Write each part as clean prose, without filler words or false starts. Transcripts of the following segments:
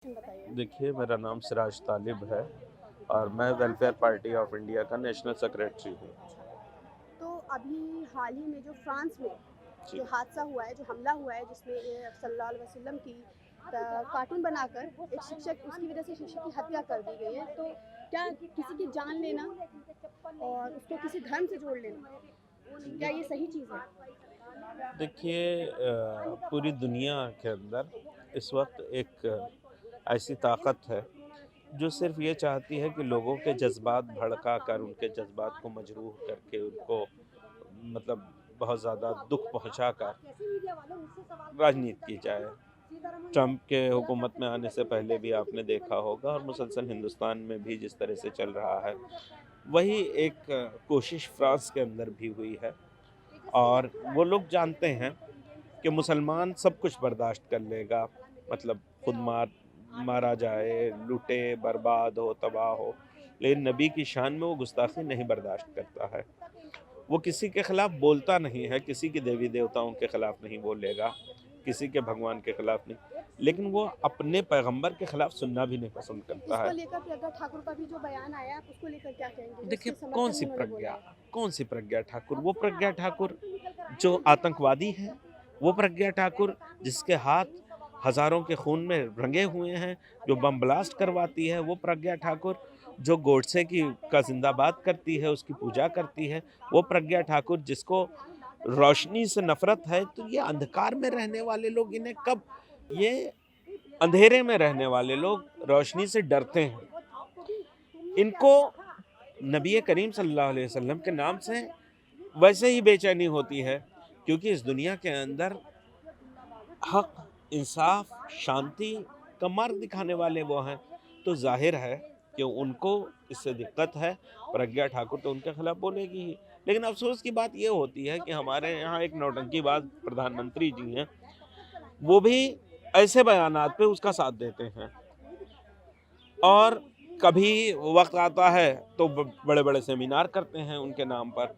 बताइए। देखिए, मेरा नाम सिराज तालिब है और मैं वेलफेयर पार्टी ऑफ इंडिया का नेशनल सेक्रेटरी हूँ। तो अभी हाल ही में जो फ्रांस में जी। जो हादसा हुआ है, जो हमला हुआ है जिसमें सल्लल्लाहु अलैहि वसल्लम की कार्टून बनाकर एक शिक्षक उसकी वजह से शिक्षक की हत्या कर दी गई है। तो क्या किसी की जान लेना और उसको किसी धर्म से जोड़ लेना, क्या ये सही चीज़ है? देखिए, पूरी दुनिया के अंदर इस वक्त एक ऐसी ताकत है जो सिर्फ़ ये चाहती है कि लोगों के जज़्बात भड़का कर, उनके जज़्बात को मजरूह करके, उनको मतलब बहुत ज़्यादा दुःख पहुँचाकर राजनीति की जाए। ट्रंप के हुकूमत में आने से पहले भी आपने देखा होगा और मुसलसल हिंदुस्तान में भी जिस तरह से चल रहा है, वही एक कोशिश फ्रांस के अंदर भी हुई है। और वो लोग जानते हैं कि मुसलमान सब कुछ बर्दाश्त कर लेगा, मतलब खुद मारा जाए, लूटे, बर्बाद हो, तबाह हो, लेकिन नबी की शान में वो गुस्ताखी नहीं बर्दाश्त करता है। वो किसी के खिलाफ बोलता नहीं है, किसी के देवी देवताओं के खिलाफ नहीं बोलेगा, किसी के भगवान के खिलाफ नहीं, लेकिन वो अपने पैगंबर के खिलाफ सुनना भी नहीं पसंद करता इसको है। लेकर प्रज्ञा ठाकुर का भी जो बयान आया है, आप उसको लेकर क्या कहेंगे, जो देखिए, उसके समर्थन में उन्होंने बोला प्रज्ञा है? कौन सी प्रज्ञा ठाकुर? वो प्रज्ञा ठाकुर जो आतंकवादी है, वो प्रज्ञा ठाकुर जिसके हाथ हजारों के खून में रंगे हुए हैं, जो बम ब्लास्ट करवाती है, वो प्रज्ञा ठाकुर जो गोडसे की का जिंदाबाद करती है, उसकी पूजा करती है, वो प्रज्ञा ठाकुर जिसको रोशनी से नफरत है। तो ये अंधकार में रहने वाले लोग इन्हें कब, ये अंधेरे में रहने वाले लोग रोशनी से डरते हैं। इनको नबी करीम सल्लल्लाहु अलैहि वसल्लम के नाम से वैसे ही बेचैनी होती है, क्योंकि इस दुनिया के अंदर हक, इंसाफ, शांति का मार्ग दिखाने वाले वो हैं। तो जाहिर है कि उनको इससे दिक्कत है। प्रज्ञा ठाकुर तो उनके खिलाफ बोलेगी ही। लेकिन अफसोस की बात ये होती है कि हमारे यहाँ एक नौटंकीबाज प्रधानमंत्री जी हैं, वो भी ऐसे बयानात पे उसका साथ देते हैं। और कभी वक्त आता है तो बड़े बड़े सेमिनार करते हैं उनके नाम पर।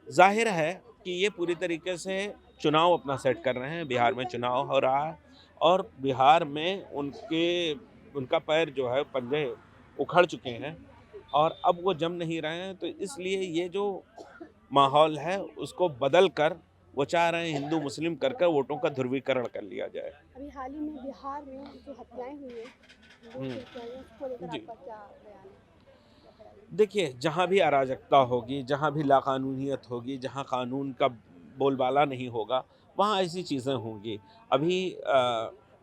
जाहिर है कि ये पूरी तरीके से चुनाव अपना सेट कर रहे हैं। बिहार में चुनाव हो रहा है और बिहार में उनका पैर जो है, पंजे उखड़ चुके हैं और अब वो जम नहीं रहे हैं। तो इसलिए ये जो माहौल है उसको बदल कर वो चाह रहे हैं हिंदू मुस्लिम कर कर वोटों का ध्रुवीकरण कर लिया जाए। अभी हाल ही में बिहार में जो हत्याएं हुई है, वो हम्म, फिर क्या है, उसको लेकर जी। आपका क्या बयान है, क्या ख्याल है? देखिए, जहाँ भी अराजकता होगी, जहाँ भी लाक़ानूनियत होगी, जहाँ कानून का बोलबाला नहीं होगा, वहाँ ऐसी चीज़ें होंगी। अभी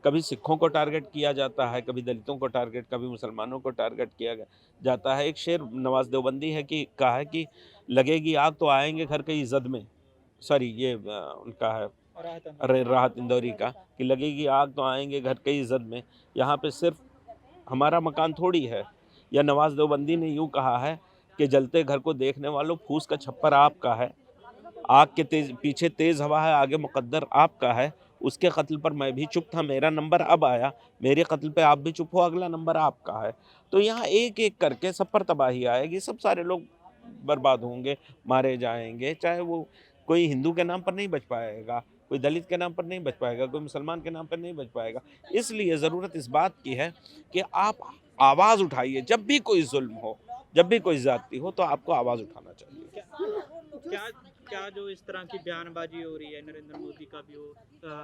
कभी सिखों को टारगेट किया जाता है, कभी दलितों को टारगेट, कभी मुसलमानों को टारगेट किया जाता है। एक शेर नवाज़ देवबंदी है कि कहा है कि लगेगी आग तो आएँगे घर के इज़्ज़त में। सॉरी, ये उनका है, अरे राहत इंदौरी का, कि लगेगी आग तो आएँगे घर के इज़्ज़त में। यहाँ पे सिर्फ़ हमारा मकान थोड़ी है। या नवाज़ देवबंदी ने यूँ कहा है कि जलते घर को देखने वालों, फूस का छप्पर आपका है। आग के पीछे तेज़ हवा है, आगे मुकद्दर आपका है। उसके कत्ल पर मैं भी चुप था, मेरा नंबर अब आया। मेरे कत्ल पे आप भी चुप हो, अगला नंबर आपका है। तो यहाँ एक-एक करके सब पर तबाही आएगी, सब सारे लोग बर्बाद होंगे, मारे जाएँगे। चाहे वो कोई हिंदू के नाम पर नहीं बच पाएगा, कोई दलित के नाम पर नहीं बच पाएगा, कोई मुसलमान के नाम पर नहीं बच पाएगा। इसलिए ज़रूरत इस बात की है कि आप आवाज़ उठाइए। जब भी कोई ज़ुल्म हो, जब भी कोई ज़्यादती हो, तो आपको आवाज़ उठाना चाहिए। क्या क्या जो इस तरह की बयानबाजी हो रही है, नरेंद्र मोदी का भी हो,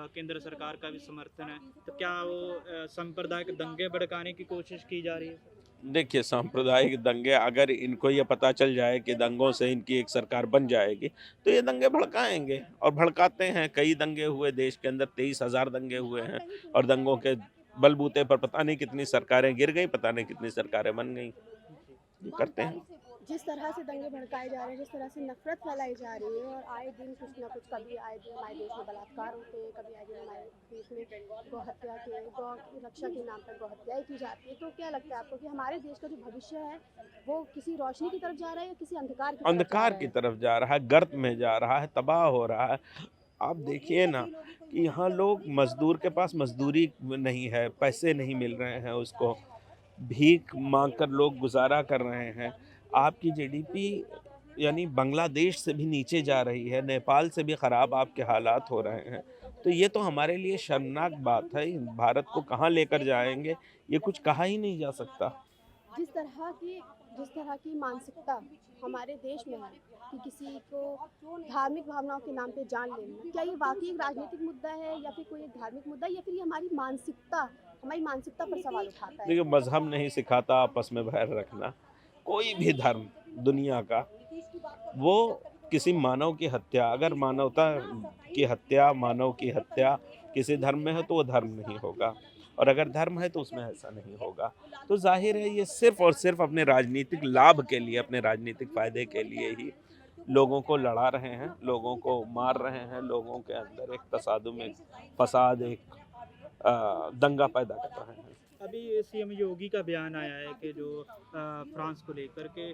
केंद्र सरकार का भी समर्थन है, तो क्या वो सांप्रदायिक दंगे भड़काने की कोशिश की जा रही है? देखिए, सांप्रदायिक दंगे, अगर इनको ये पता चल जाए कि दंगों से इनकी एक सरकार बन जाएगी, तो ये दंगे भड़काएँगे और भड़काते हैं। कई दंगे हुए देश के अंदर, 23,000 दंगे हुए हैं और दंगों के बलबूते पर पता नहीं कितनी सरकारें गिर गई, पता नहीं कितनी सरकारें बन गईं। ये करते हैं। जिस तरह से दंगे भड़काए जा रहे हैं, जिस तरह से नफरत फैलाई जा रही है और आए दिन कुछ ना कुछ, कभी आए दिन हमारे देश में बलात्कार होते हैं, कभी आए दिन हमारे देश में गौ हत्या के, गौ रक्षा के नाम पर गौ हत्याएं की जाती है, तो क्या लगता है आपको कि हमारे देश का जो भविष्य है वो किसी रोशनी की तरफ जा रहा है या किसी अंधकार की तरफ जा अंधकार रहा की है? तरफ जा रहा है, गर्त में जा रहा है, तबाह हो रहा है। आप देखिए ना कि यहाँ लोग, मज़दूर के पास मज़दूरी नहीं है, पैसे नहीं मिल रहे हैं उसको, भीख माँग कर लोग गुज़ारा कर रहे हैं। आपकी जीडीपी यानी बांग्लादेश से भी नीचे जा रही है, नेपाल से भी ख़राब आपके हालात हो रहे हैं। तो ये तो हमारे लिए शर्मनाक बात है। भारत को कहाँ लेकर जाएँगे, ये कुछ कहा ही नहीं जा सकता। जिस तरह की मानसिकता हमारे देश में है कि किसी को धार्मिक भावनाओं के नाम पे जान लेना, क्या ये वाक़ई एक राजनीतिक मुद्दा है या फिर कोई एक धार्मिक मुद्दा है या फिर ये हमारी मानसिकता पर सवाल उठाता है? देखिए, मज़हब नहीं सिखाता आपस में बैर रखना। कोई भी धर्म दुनिया का, वो किसी मानव की हत्या, अगर मानवता की हत्या, मानव की हत्या किसी धर्म में है तो वो धर्म नहीं होगा, और अगर धर्म है तो उसमें ऐसा नहीं होगा। तो ज़ाहिर है ये सिर्फ़ और सिर्फ़ अपने राजनीतिक लाभ के लिए, अपने राजनीतिक फ़ायदे के लिए ही लोगों को लड़ा रहे हैं, लोगों को मार रहे हैं, लोगों के अंदर एक तसादुम, एक फ़साद, एक दंगा पैदा कर रहे हैं। अभी सीएम योगी का बयान आया है कि जो फ्रांस को लेकर के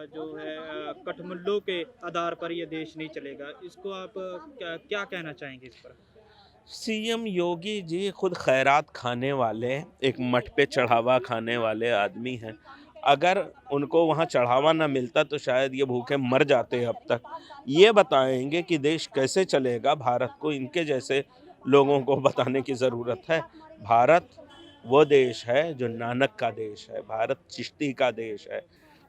जो है कठमुल्लों के आधार पर ये देश नहीं चलेगा, इसको आप क्या कहना चाहेंगे इस पर? सीएम योगी जी खुद खैरात खाने वाले, एक मठ पे चढ़ावा खाने वाले आदमी हैं। अगर उनको वहाँ चढ़ावा ना मिलता तो शायद ये भूखे मर जाते अब तक। ये बताएँगे कि देश कैसे चलेगा, भारत को इनके जैसे लोगों को बताने की ज़रूरत है। भारत वो देश है जो नानक का देश है, भारत चिश्ती का देश है।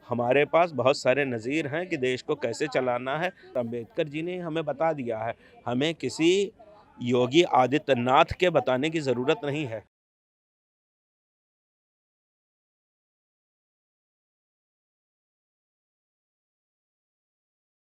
हमारे पास बहुत सारे नज़ीर हैं कि देश को कैसे चलाना है। अम्बेडकर जी ने हमें बता दिया है, हमें किसी योगी आदित्यनाथ के बताने की ज़रूरत नहीं है।